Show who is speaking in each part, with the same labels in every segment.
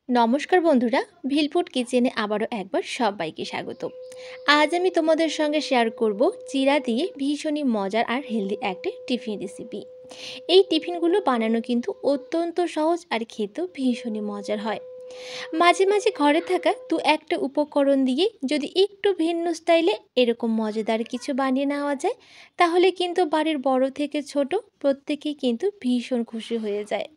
Speaker 1: নমস্কার বন্ধুরা, ভিলফুড কিচেনে আবারও একবার সবাইকে স্বাগত। আজ আমি তোমাদের সঙ্গে শেয়ার করব চিড়া দিয়ে ভীষণই মজার আর হেলদি একটা টিফিন রেসিপি। এই টিফিনগুলো বানানো কিন্তু অত্যন্ত সহজ আর খেতেও ভীষণই মজার হয়। মাঝে মাঝে ঘরে থাকা দু একটা উপকরণ দিয়ে যদি একটু ভিন্ন স্টাইলে এরকম মজাদার কিছু বানিয়ে নেওয়া যায়, তাহলে কিন্তু বাড়ির বড় থেকে ছোট প্রত্যেকেই কিন্তু ভীষণ খুশি হয়ে যায়।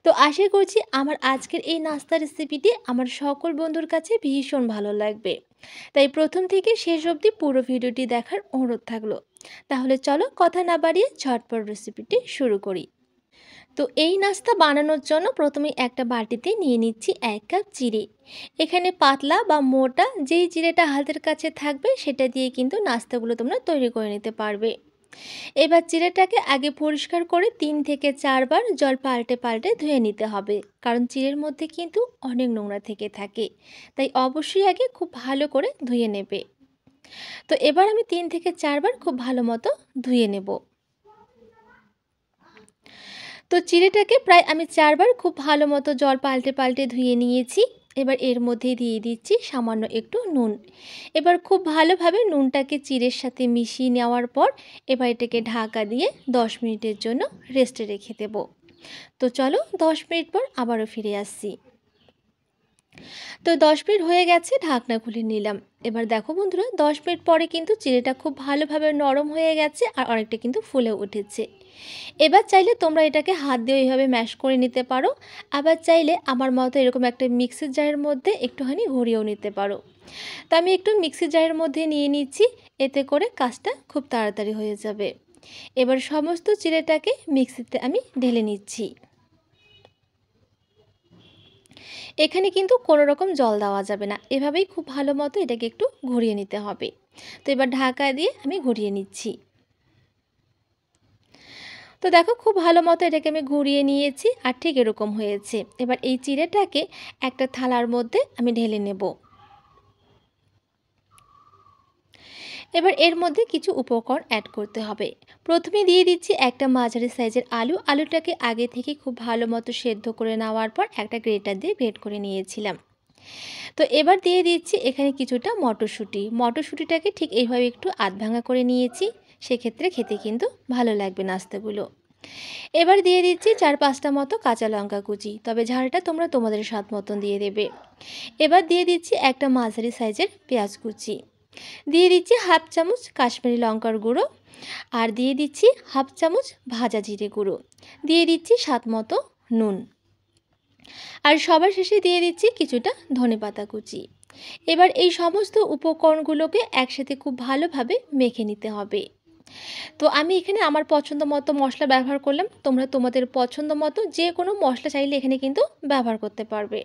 Speaker 1: তো আশা করছি আমার আজকের এই নাস্তা রেসিপিটি আমার সকল বন্ধুর কাছে ভীষণ ভালো লাগবে। তাই প্রথম থেকে শেষ অবধি পুরো ভিডিওটি দেখার অনুরোধ থাকলো। তাহলে চলো কথা না বাড়িয়ে ঝটপট রেসিপিটি শুরু করি। তো এই নাস্তা বানানোর জন্য প্রথমে একটা বাটিতে নিয়ে নিচ্ছি 1 কাপ চিড়ে। এখানে পাতলা বা মোটা যেই চিড়েটা হাতের কাছে থাকবে সেটা দিয়ে কিন্তু নাস্তাগুলো তোমরা তৈরি করে নিতে পারবে। এবার চিড়েটাকে আগে পরিষ্কার করে 3 থেকে 4 বার জল পাল্টে পাল্টে ধুয়ে নিতে হবে, কারণ চিড়ের মধ্যে কিন্তু অনেক নোংরা থেকে থাকে। তাই অবশ্যই আগে খুব ভালো করে ধুয়ে নেবে। তো এবার আমি 3 থেকে 4 বার খুব ভালো মতো ধুয়ে নেব। তো চিড়েটাকে প্রায় আমি 4 বার খুব ভালো মতো জল পাল্টে পাল্টে ধুয়ে নিয়েছি। এবার এর মধ্যে দিয়ে দিচ্ছি সামান্য একটু নুন। এবার খুব ভালোভাবে নুনটাকে চিড়ের সাথে মিশিয়ে নেওয়ার পর এবার এটাকে ঢাকা দিয়ে 10 মিনিটের জন্য রেস্টে রেখে দেব। তো চলো 10 মিনিট পর আবারও ফিরে আসছি। তো 10 মিনিট হয়ে গেছে, ঢাকনা খুলে নিলাম। এবার দেখো বন্ধুরা, 10 মিনিট পরে কিন্তু চিড়েটা খুব ভালোভাবে নরম হয়ে গেছে আর অনেকটা কিন্তু ফুলে উঠেছে। এবার চাইলে তোমরা এটাকে হাত দিয়ে এইভাবে ম্যাশ করে নিতে পারো, আবার চাইলে আমার মতো এরকম একটা মিক্সির জারের মধ্যে একটুখানি ঘুরিয়েও নিতে পারো। তো আমি একটু মিক্সির জারের মধ্যে নিয়ে নিচ্ছি, এতে করে কাজটা খুব তাড়াতাড়ি হয়ে যাবে। এবার সমস্ত চিড়েটাকে মিক্সিতে আমি ঢেলে নিচ্ছি। এখানে কিন্তু কোনো রকম জল দেওয়া যাবে না, এভাবেই খুব ভালো মতো এটাকে একটু ঘুরিয়ে নিতে হবে। তো এবার ঢাকা দিয়ে আমি ঘুরিয়ে নিচ্ছি। তো দেখো খুব ভালো মতো এটাকে আমি ঘুরিয়ে নিয়েছি আর ঠিক এরকম হয়েছে। এবার এই চিড়েটাকে একটা থালার মধ্যে আমি ঢেলে নেব। এবার এর মধ্যে কিছু উপকরণ অ্যাড করতে হবে। প্রথমে দিয়ে দিচ্ছি একটা মাঝারি সাইজের আলুটাকে আগে থেকে খুব ভালো মতো সেদ্ধ করে নেওয়ার পর একটা গ্রেটার দিয়ে গ্রেট করে নিয়েছিলাম। তো এবার দিয়ে দিচ্ছি এখানে কিছুটা মটরশুঁটিটাকে ঠিক এইভাবে একটু আধ ভাঙা করে নিয়েছি, সেক্ষেত্রে খেতে কিন্তু ভালো লাগবে নাস্তাগুলো। এবার দিয়ে দিচ্ছি 4-5টা মতো কাঁচা লঙ্কা কুচি, তবে ঝালটা তোমরা তোমাদের স্বাদ মতন দিয়ে দেবে। এবার দিয়ে দিচ্ছি একটা মাঝারি সাইজের পেঁয়াজ কুচি, দিয়ে দিচ্ছি হাফ চামচ কাশ্মীরি লঙ্কার গুঁড়ো, আর দিয়ে দিচ্ছি হাফ চামচ ভাজা জিরে গুঁড়ো, দিয়ে দিচ্ছি স্বাদ মতো নুন, আর সবার শেষে দিয়ে দিচ্ছি কিছুটা ধনেপাতা কুচি। এবার এই সমস্ত উপকরণগুলোকে একসাথে খুব ভালোভাবে মেখে নিতে হবে। তো আমি এখানে আমার পছন্দ মতো মশলা ব্যবহার করলাম, তোমরা তোমাদের পছন্দ মতো যে কোনো মশলা চাইলে এখানে কিন্তু ব্যবহার করতে পারবে।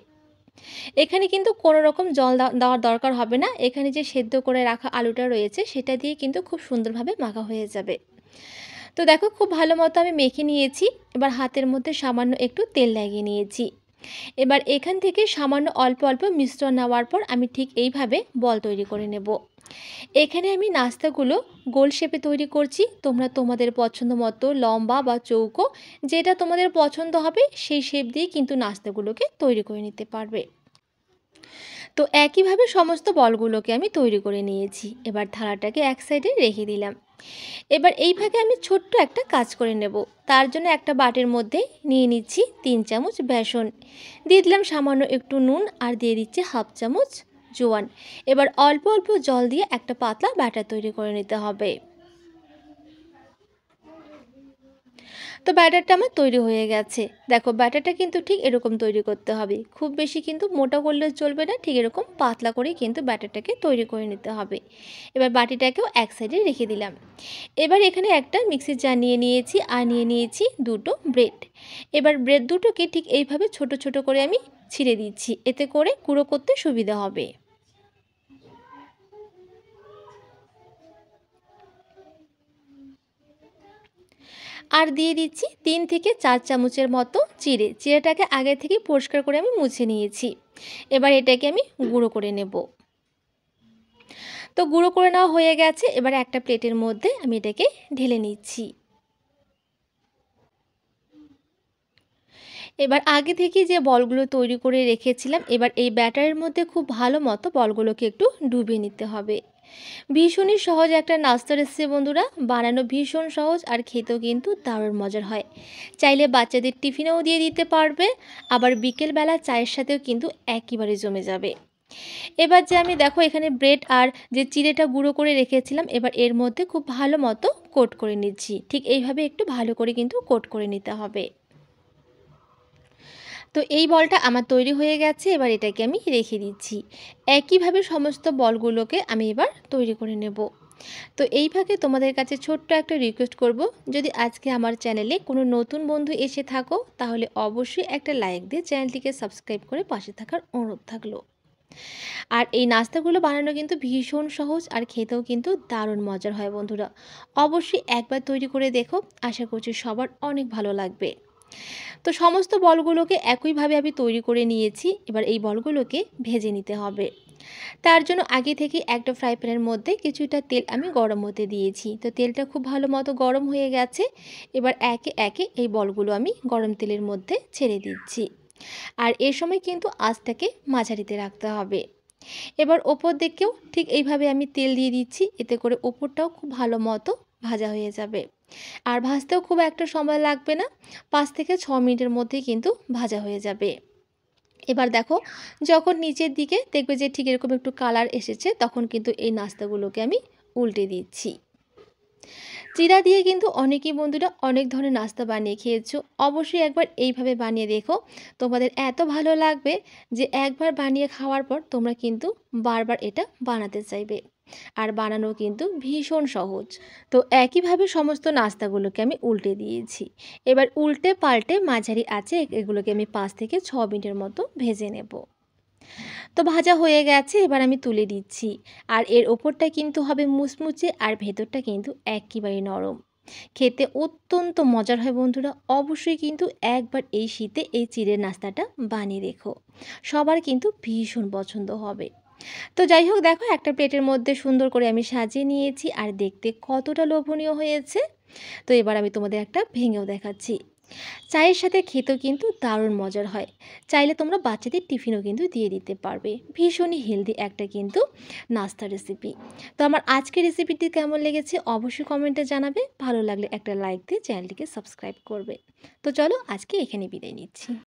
Speaker 1: এখানে কিন্তু কোনো রকম জল দেওয়ার দরকার হবে না, এখানে যে সেদ্ধ করে রাখা আলুটা রয়েছে সেটা দিয়ে কিন্তু খুব সুন্দরভাবে মাখা হয়ে যাবে। তো দেখো খুব ভালো মতো আমি মেখে নিয়েছি। এবার হাতের মধ্যে সামান্য একটু তেল লাগিয়ে নিয়েছি। এবার এখান থেকে সামান্য অল্প অল্প মিশ্রণ নেওয়ার পর আমি ঠিক এইভাবে বল তৈরি করে নেব। এখানে আমি নাস্তাগুলো গোল শেপে তৈরি করছি, তোমরা তোমাদের পছন্দ মতো লম্বা বা চৌকো যেটা তোমাদের পছন্দ হবে সেই শেপ দিয়ে কিন্তু নাস্তাগুলোকে তৈরি করে নিতে পারবে। তো একইভাবে সমস্ত বলগুলোকে আমি তৈরি করে নিয়েছি। এবার থালাটাকে এক সাইডে রেখে দিলাম। এবার এই ফাঁকে আমি ছোট্ট একটা কাজ করে নেব। তার জন্য একটা বাটির মধ্যে নিয়ে নিচ্ছি 3 চামচ বেসন, দিয়ে দিলাম সামান্য একটু নুন, আর দিয়ে দিচ্ছি হাফ চামচ জোয়ান। এবার অল্প অল্প জল দিয়ে একটা পাতলা ব্যাটার তৈরি করে নিতে হবে। তো ব্যাটারটা আমার তৈরি হয়ে গেছে। দেখো ব্যাটারটা কিন্তু ঠিক এরকম তৈরি করতে হবে, খুব বেশি কিন্তু মোটা করলে চলবে না, ঠিক এরকম পাতলা করেই কিন্তু ব্যাটারটাকে তৈরি করে নিতে হবে। এবার বাটিটাকেও এক সাইডে রেখে দিলাম। এবার এখানে একটা মিক্সির জার নিয়ে নিয়েছি আর নিয়ে নিয়েছি দুটো ব্রেড। এবার ব্রেড দুটোকে ঠিক এইভাবে ছোট ছোট করে আমি ছিঁড়ে দিচ্ছি, এতে করে গুঁড়ো করতে সুবিধা হবে। আর দিয়ে দিচ্ছি 3 থেকে 4 চামচের মতো চিড়েটাকে আগে থেকে পরিষ্কার করে আমি মুছে নিয়েছি। এবার এটাকে আমি গুঁড়ো করে নেব। তো গুঁড়ো করে নেওয়া হয়ে গেছে, এবার একটা প্লেটের মধ্যে আমি এটাকে ঢেলে নিচ্ছি। এবার আগে থেকেই যে বলগুলো তৈরি করে রেখেছিলাম, এবার এই ব্যাটারের মধ্যে খুব ভালো মতো বলগুলোকে একটু ডুবিয়ে নিতে হবে। ভীষণই সহজ একটা নাস্তা রেসিপি বন্ধুরা, বানানো ভীষণ সহজ আর খেতেও কিন্তু দারুণ মজার হয়। চাইলে বাচ্চাদের টিফিনেও দিয়ে দিতে পারবে, আবার বিকেলবেলা চায়ের সাথেও কিন্তু একেবারে জমে যাবে। এবার যে আমি দেখো এখানে ব্রেড আর যে চিড়েটা গুঁড়ো করে রেখেছিলাম, এবার এর মধ্যে খুব ভালো মতো কোট করে নিচ্ছি। ঠিক এইভাবে একটু ভালো করে কিন্তু কোট করে নিতে হবে। তো এই বলটা আমার তৈরি হয়ে গেছে, এবার এটাকে আমি রেখে দিচ্ছি। একইভাবে সমস্ত বলগুলোকে আমি এবার তৈরি করে নেব। তো এই ফাঁকে তোমাদের কাছে ছোট্ট একটা রিকোয়েস্ট করব, যদি আজকে আমার চ্যানেলে কোনো নতুন বন্ধু এসে থাকো তাহলে অবশ্যই একটা লাইক দিয়ে চ্যানেলটিকে সাবস্ক্রাইব করে পাশে থাকার অনুরোধ থাকলো। আর এই নাস্তাগুলো বানানো কিন্তু ভীষণ সহজ আর খেতেও কিন্তু দারুণ মজার হয় বন্ধুরা। অবশ্যই একবার তৈরি করে দেখো, আশা করছি সবার অনেক ভালো লাগবে। তো সমস্ত বলগুলোকে একইভাবে আমি তৈরি করে নিয়েছি। এবার এই বলগুলোকে ভেজে নিতে হবে। তার জন্য আগে থেকে একটা ফ্রাই প্যানের মধ্যে কিছুটা তেল আমি গরম হতে দিয়েছি। তো তেলটা খুব ভালো মতো গরম হয়ে গেছে। এবার একে একে এই বলগুলো আমি গরম তেলের মধ্যে ছেড়ে দিচ্ছি। আর এর সময় কিন্তু আঁচটাকে মাঝারিতে রাখতে হবে। এবার ওপর দিকেও ঠিক এইভাবে আমি তেল দিয়ে দিচ্ছি, এতে করে ওপরটাও খুব ভালো মতো ভাজা হয়ে যাবে। আর ভাজতেও খুব একটা সময় লাগবে না, 5 থেকে 6 মিনিটের মধ্যেই কিন্তু ভাজা হয়ে যাবে। এবার দেখো, যখন নিচের দিকে দেখবে যে ঠিক এরকম একটু কালার এসেছে, তখন কিন্তু এই নাস্তাগুলোকে আমি উল্টে দিচ্ছি। চিড়া দিয়ে কিন্তু অনেকেই বন্ধুরা অনেক ধরনের নাস্তা বানিয়ে খেয়েছো। অবশ্যই একবার এইভাবে বানিয়ে দেখো, তোমাদের এত ভালো লাগবে যে একবার বানিয়ে খাওয়ার পর তোমরা কিন্তু বারবার এটা বানাতে চাইবে। আর বানানো কিন্তু ভীষণ সহজ। তো একইভাবে সমস্ত নাস্তাগুলোকে আমি উল্টে দিয়েছি। এবার উল্টে পাল্টে মাঝারি আঁচে এগুলোকে আমি 5 থেকে 6 মিনিটের মতো ভেজে নেব। তো ভাজা হয়ে গেছে, এবার আমি তুলে দিচ্ছি। আর এর ওপরটা কিন্তু হবে মুচমুচে আর ভেতরটা কিন্তু একেবারে নরম। খেতে অত্যন্ত মজার হয় বন্ধুরা। অবশ্যই কিন্তু একবার এই শীতে এই চিড়ের নাস্তাটা বানিয়ে রেখো, সবার কিন্তু ভীষণ পছন্দ হবে। তো যাই হোক, দেখো একটা প্লেটের মধ্যে সুন্দর করে আমি সাজিয়ে নিয়েছি আর দেখতে কতটা লোভনীয় হয়েছে। তো এবার আমি তোমাদের একটা ভেঙেও দেখাচ্ছি। চায়ের সাথে খেতেও কিন্তু দারুণ মজার হয়। চাইলে তোমরা বাচ্চাদের টিফিনও কিন্তু দিয়ে দিতে পারবে। ভীষণই হেলদি একটা কিন্তু নাস্তা রেসিপি। তো আমার আজকের রেসিপিটি কেমন লেগেছে অবশ্যই কমেন্টে জানাবে। ভালো লাগলে একটা লাইক দিয়ে চ্যানেলটিকে সাবস্ক্রাইব করবে। তো চলো আজকে এখানে বিদায় নিচ্ছি।